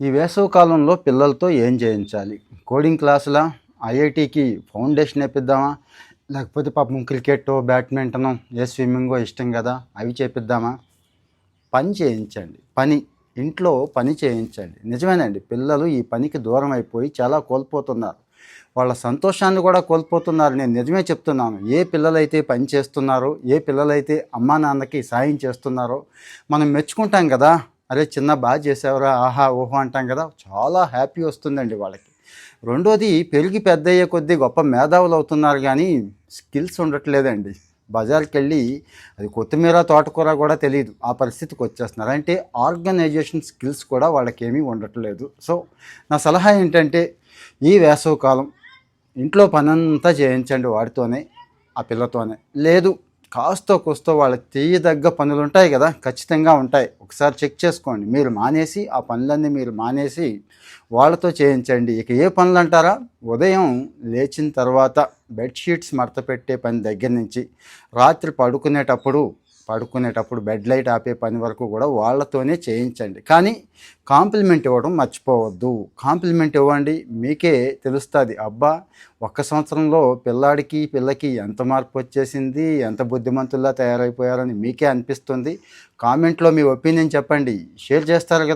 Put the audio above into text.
ఈ వేసవి కాలంలో పిల్లలతో ఏం చేయించాలి? కోడింగ్ క్లాసులా? ఐఐటీకి ఫౌండేషన్ ఏపిద్దామా? లేకపోతే పాపం క్రికెట్టో, బ్యాడ్మింటనో, స్విమ్మింగో ఇష్టం కదా అవి చేపిద్దామా? పని చేయించండి. ఇంట్లో పని చేయించండి. నిజమేనండి, పిల్లలు ఈ పనికి దూరం అయిపోయి చాలా కోల్పోతున్నారు. వాళ్ళ సంతోషాన్ని కూడా కోల్పోతున్నారు. నేను నిజమే చెప్తున్నాను. ఏ పిల్లలైతే పని చేస్తున్నారో, ఏ పిల్లలైతే అమ్మా నాన్నకి సాయం చేస్తున్నారో మనం మెచ్చుకుంటాం కదా. అరే చిన్న బాగా చేసావురా, ఆహా ఓహో అంటాం కదా. చాలా హ్యాపీ వస్తుందండి వాళ్ళకి. రెండోది, పెరిగి పెద్ద అయ్యే కొద్దీ గొప్ప మేధావులు అవుతున్నారు కానీ స్కిల్స్ ఉండట్లేదండి. బజార్కి వెళ్ళి అది కొత్తిమీర తోటకూర కూడా తెలియదు, ఆ పరిస్థితికి వచ్చేస్తున్నారు. అంటే ఆర్గనైజేషన్ స్కిల్స్ కూడా వాళ్ళకేమీ ఉండట్లేదు. సో నా సలహా ఏంటంటే, ఈ వేసవి కాలం ఇంట్లో పనంతా చేయించండి వాడితోనే, ఆ పిల్లతోనే. లేదు, కాస్తో కూస్తో వాళ్ళకి చేయదగ్గ పనులు ఉంటాయి కదా, ఖచ్చితంగా ఉంటాయి. ఒకసారి చెక్ చేసుకోండి. మీరు మానేసి, ఆ పనులన్నీ మీరు మానేసి వాళ్ళతో చేయించండి. ఇక ఏ పనులు అంటారా? ఉదయం లేచిన తర్వాత బెడ్షీట్స్ మడత పెట్టే పని దగ్గర నుంచి రాత్రి పడుకునేటప్పుడు బెడ్ లైట్ ఆపే పని వరకు కూడా వాళ్ళతోనే చేయించండి. కానీ కాంప్లిమెంట్ ఇవ్వడం మర్చిపోవద్దు. కాంప్లిమెంట్ ఇవ్వండి, మీకే తెలుస్తుంది. అబ్బా, ఒక్క సంవత్సరంలో పిల్లకి ఎంత మార్పు వచ్చేసింది, ఎంత బుద్ధిమంతుల్లా తయారైపోయారని మీకే అనిపిస్తుంది. కామెంట్లో మీ ఒపీనియన్ చెప్పండి. షేర్ చేస్తారు కదా.